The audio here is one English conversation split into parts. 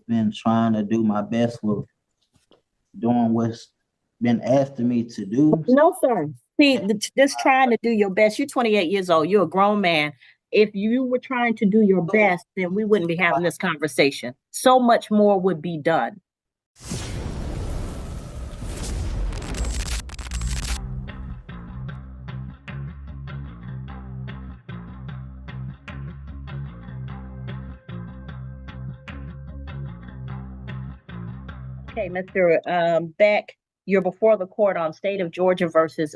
been trying to do my best with doing what's been asked of me to do. No, sir. See, just trying to do your best. You're 28 years old. You're a grown man. If you were trying to do your best, then we wouldn't be having this conversation. So much more would be done. Okay, Mr. Beck, you're before the court on State of Georgia versus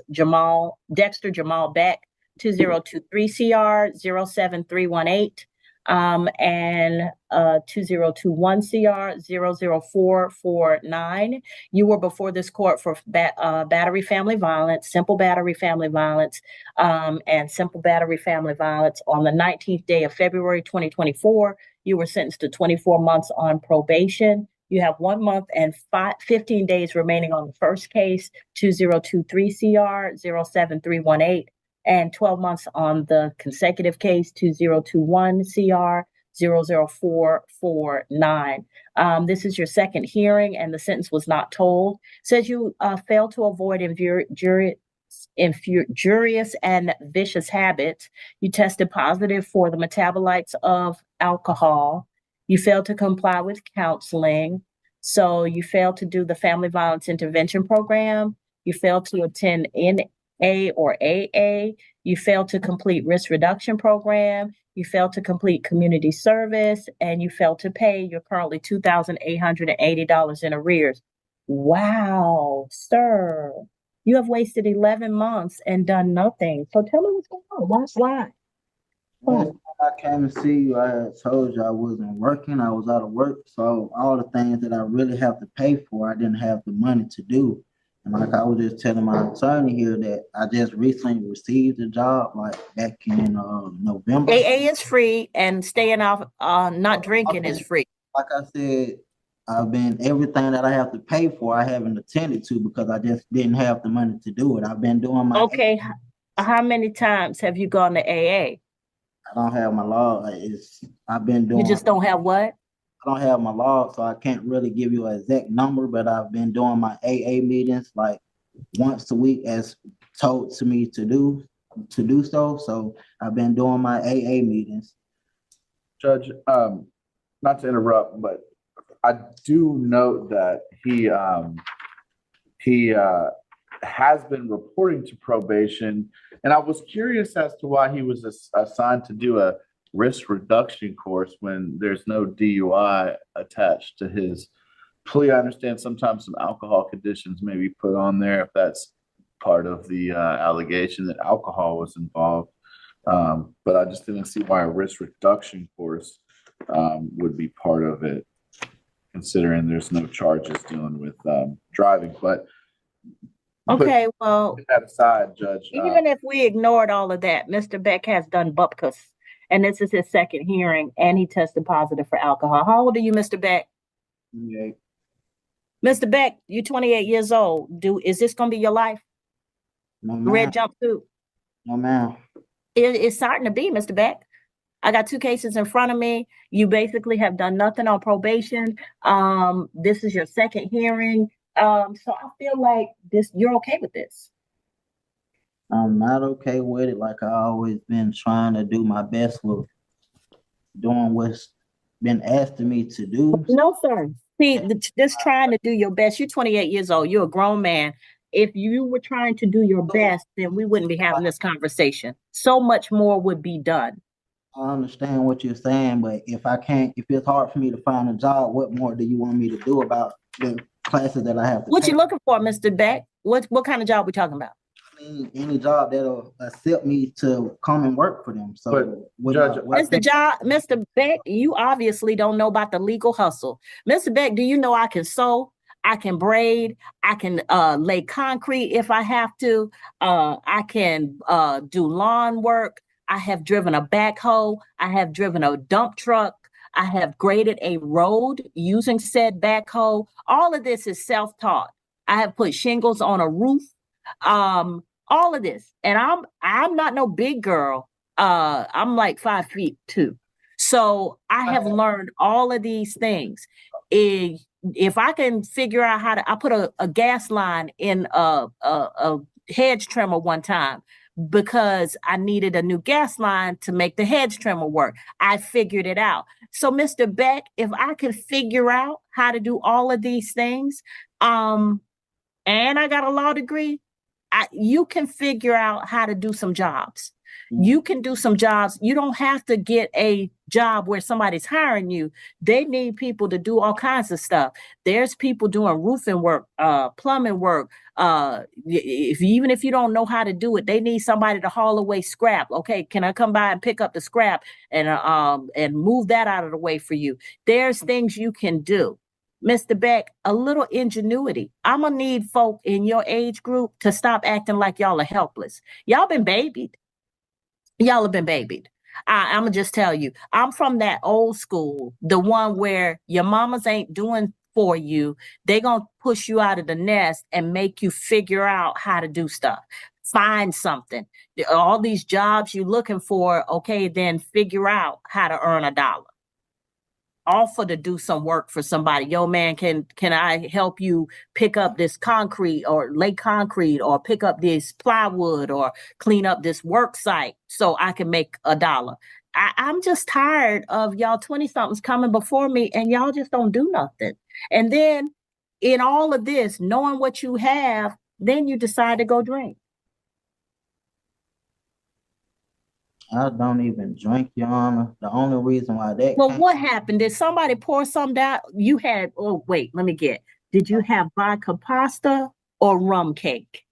Dexter Jamal Beck, 2023 CR 07318, and 2021 CR 00449. You were before this court for battery family violence, simple battery family violence, and simple battery family violence on the 19th day of February 2024. You were sentenced to 24 months on probation. You have 1 month and 15 days remaining on the first case, 2023 CR 07318, and 12 months on the consecutive case, 2021 CR 00449. This is your second hearing, and the sentence was not told. Says you failed to avoid injurious and vicious habits. You tested positive for the metabolites of alcohol. You failed to comply with counseling. So you failed to do the family violence intervention program. You failed to attend NA or AA. You failed to complete risk reduction program. You failed to complete community service, and you failed to pay. You're currently $2,880 in arrears. Wow, sir. You have wasted 11 months and done nothing. So tell me what's going on. Why? Last time I came to see you, I had told you I wasn't working. I was out of work. So all the things that I really have to pay for, I didn't have the money to do. And like I was just telling my attorney here that I just recently received a job like back in November. AA is free and staying off, not drinking is free. Like I said, everything that I have to pay for, I haven't attended to because I just didn't have the money to do it. I've been doing my Okay. How many times have you gone to AA? I don't have my log. I've been doing. You just don't have what? I don't have my log, so I can't really give you an exact number. But I've been doing my AA meetings like once a week, as told to me to do so. So I've been doing my AA meetings. Judge, not to interrupt, but I do note that he has been reporting to probation. And I was curious as to why he was assigned to do a risk reduction course when there's no DUI attached to his plea. I understand sometimes some alcohol conditions may be put on there if that's part of the allegation that alcohol was involved. But I just didn't see why a risk reduction course would be part of it, considering there's no charges dealing with driving. But okay, well, that aside, Judge. Even if we ignored all of that, Mr. Beck has done bupkis, and this is his second hearing, and he tested positive for alcohol. How old are you, Mr. Beck? 28. Mr. Beck, you're 28 years old. Is this going to be your life? No, ma'am. Red jumpsuit? No, ma'am. It's starting to be, Mr. Beck. I got 2 cases in front of me. You basically have done nothing on probation. This is your second hearing. So I feel like you're okay with this. I'm not okay with it. Like I always been trying to do my best with doing what's been asked of me to do. No, sir. See, just trying to do your best. You're 28 years old. You're a grown man. If you were trying to do your best, then we wouldn't be having this conversation. So much more would be done. I understand what you're saying, but if it's hard for me to find a job, what more do you want me to do about the classes that I have to What take? you looking for, Mr. Beck? What kind of job we talking about? I mean, any job that'll accept me to come and work for them. So, Judge, Mr. Beck, you obviously don't know about the legal hustle. Mr. Beck, do you know I can sew? I can braid. I can lay concrete if I have to. I can do lawn work. I have driven a backhoe. I have driven a dump truck. I have graded a road using said backhoe. All of this is self-taught. I have put shingles on a roof. All of this. And I'm not no big girl. I'm like 5'2". So I have learned all of these things. if I can figure out how to, I put a gas line in a hedge trimmer one time because I needed a new gas line to make the hedge trimmer work. I figured it out. So, Mr. Beck, if I could figure out how to do all of these things, and I got a law degree, you can figure out how to do some jobs. You can do some jobs. You don't have to get a job where somebody's hiring you. They need people to do all kinds of stuff. There's people doing roofing work, plumbing work. Even if you don't know how to do it, they need somebody to haul away scrap. Okay, can I come by and pick up the scrap and move that out of the way for you? There's things you can do. Mr. Beck, a little ingenuity. I'm gonna need folk in your age group to stop acting like y'all are helpless. Y'all been babied. Y'all have been babied. I'm gonna just tell you, I'm from that old school, the one where your mamas ain't doing for you. They gonna push you out of the nest and make you figure out how to do stuff. Find something. All these jobs you're looking for, okay, then figure out how to earn $1. Offer to do some work for somebody. Yo, man, can I help you pick up this concrete or lay concrete or pick up this plywood or clean up this work site so I can make $1? I'm just tired of y'all 20-somethings coming before me and y'all just don't do nothing. And then in all of this, knowing what you have, then you decide to go drink. I don't even drink, Your Honor. The only reason why that Well, what happened? Did somebody pour some down? You had, oh, wait, let me get. Did you have vodka pasta or rum cake?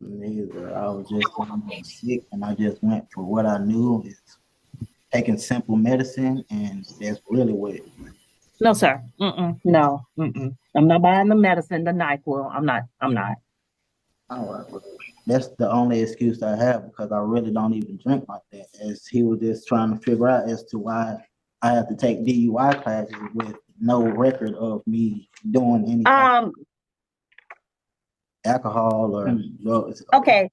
Neither. I was just sick, and I just went for what I knew is taking simple medicine, and that's really what it was. No, sir. No. I'm not buying the medicine, the NyQuil. I'm not. All right, well, that's the only excuse I have because I really don't even drink like that. As he was just trying to figure out as to why I have to take DUI classes with no record of me doing any alcohol or drugs. Okay.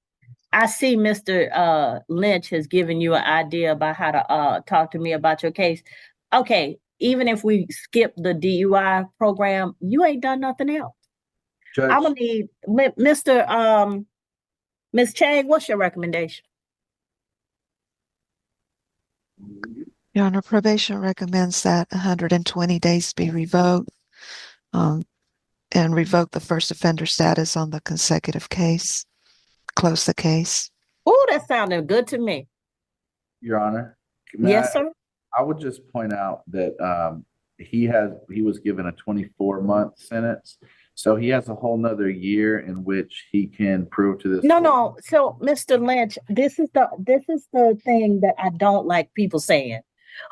I see Mr. Lynch has given you an idea about how to talk to me about your case. Okay, even if we skip the DUI program, you ain't done nothing else. Judge, I'm gonna need Mr. Ms. Chang, what's your recommendation? Your Honor, probation recommends that 120 days be revoked and revoke the first offender status on the consecutive case. Close the case. Oh, that sounded good to me. Your Honor. Yes, sir. I would just point out that he was given a 24-month sentence. So he has a whole nother year in which he can prove to this. No. So, Mr. Lynch, this is the thing that I don't like people saying.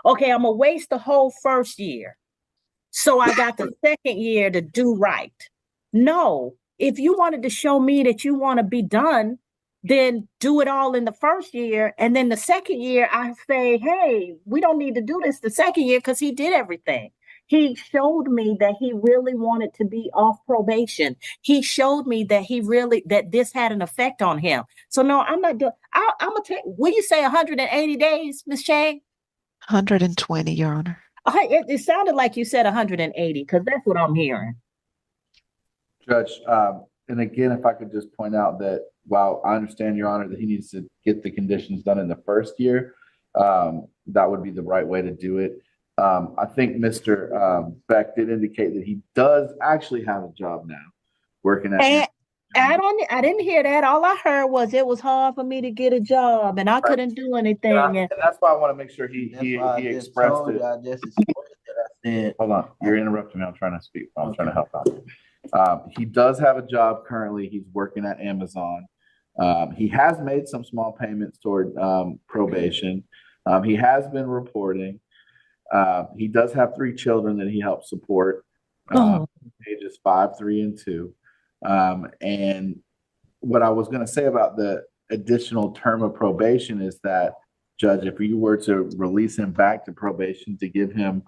Okay, I'm gonna waste the whole first year. So I got the second year to do right. No, if you wanted to show me that you want to be done, then do it all in the first year. And then the second year, I say, hey, we don't need to do this the second year because he did everything. He showed me that he really wanted to be off probation. He showed me that this had an effect on him. So no, I'm not doing, I'm gonna take, will you say 180 days, Ms. Chang? 120, Your Honor. It sounded like you said 180 because that's what I'm hearing. Judge, and again, if I could just point out that while I understand, Your Honor, that he needs to get the conditions done in the first year, that would be the right way to do it. I think Mr. Beck did indicate that he does actually have a job now, working at. I didn't hear that. All I heard was it was hard for me to get a job, and I couldn't do anything. And that's why I want to make sure he expressed it. I just expressed it. I said, hold on, you're interrupting me. I'm trying to speak. I'm trying to help out. He does have a job currently. He's working at Amazon. He has made some small payments toward probation. He has been reporting. He does have 3 children that he helps support, ages 5, 3, and 2. And what I was going to say about the additional term of probation is that, Judge, if you were to release him back to probation to give him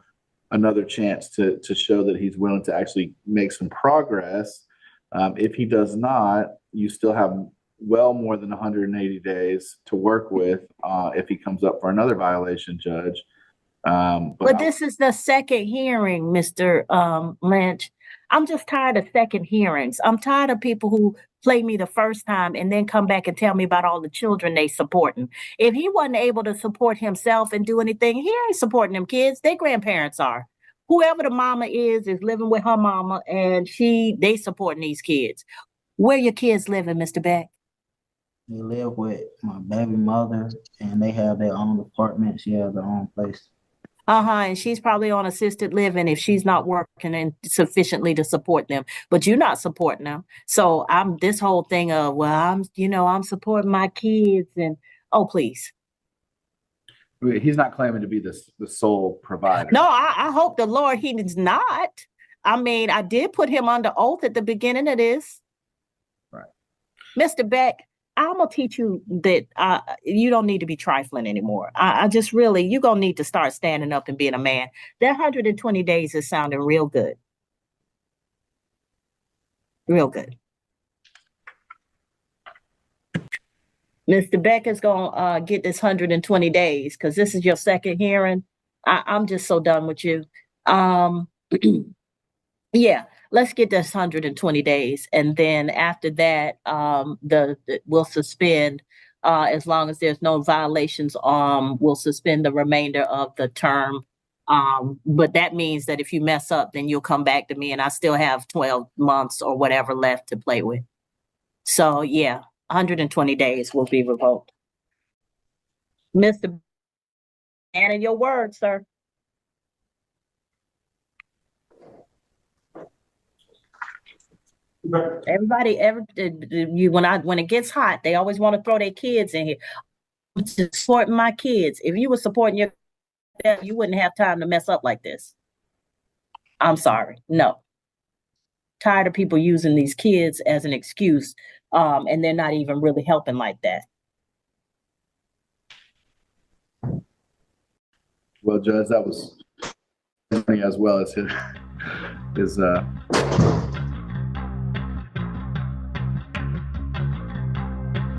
another chance to show that he's willing to actually make some progress, if he does not, you still have well more than 180 days to work with if he comes up for another violation, Judge. But this is the second hearing, Mr. Lynch. I'm just tired of second hearings. I'm tired of people who play me the first time and then come back and tell me about all the children they supporting. If he wasn't able to support himself and do anything, he ain't supporting them kids. Their grandparents are. Whoever the mama is living with her mama, and they supporting these kids. Where your kids living, Mr. Beck? They live with my baby mother, and they have their own apartment. She has her own place. And she's probably on assisted living if she's not working and sufficiently to support them. But you're not supporting them. So I'm this whole thing of, well, I'm supporting my kids, and oh, please. He's not claiming to be the sole provider. No, I hope the Lord he is not. I mean, I did put him under oath at the beginning of this. Right. Mr. Beck, I'm gonna teach you that you don't need to be trifling anymore. I just really, you're gonna need to start standing up and being a man. That 120 days is sounding real good. Real good. Mr. Beck is gonna get this 120 days because this is your second hearing. I'm just so done with you. Yeah, let's get this 120 days. And then after that, we'll suspend, as long as there's no violations, we'll suspend the remainder of the term. But that means that if you mess up, then you'll come back to me and I still have 12 months or whatever left to play with. So yeah, 120 days will be revoked. Mr. Anna, your word, sir. Everybody, when it gets hot, they always want to throw their kids in here. I'm supporting my kids. If you were supporting your, you wouldn't have time to mess up like this. I'm sorry, no. Tired of people using these kids as an excuse, and they're not even really helping like that. Well, Judge, that was as well as his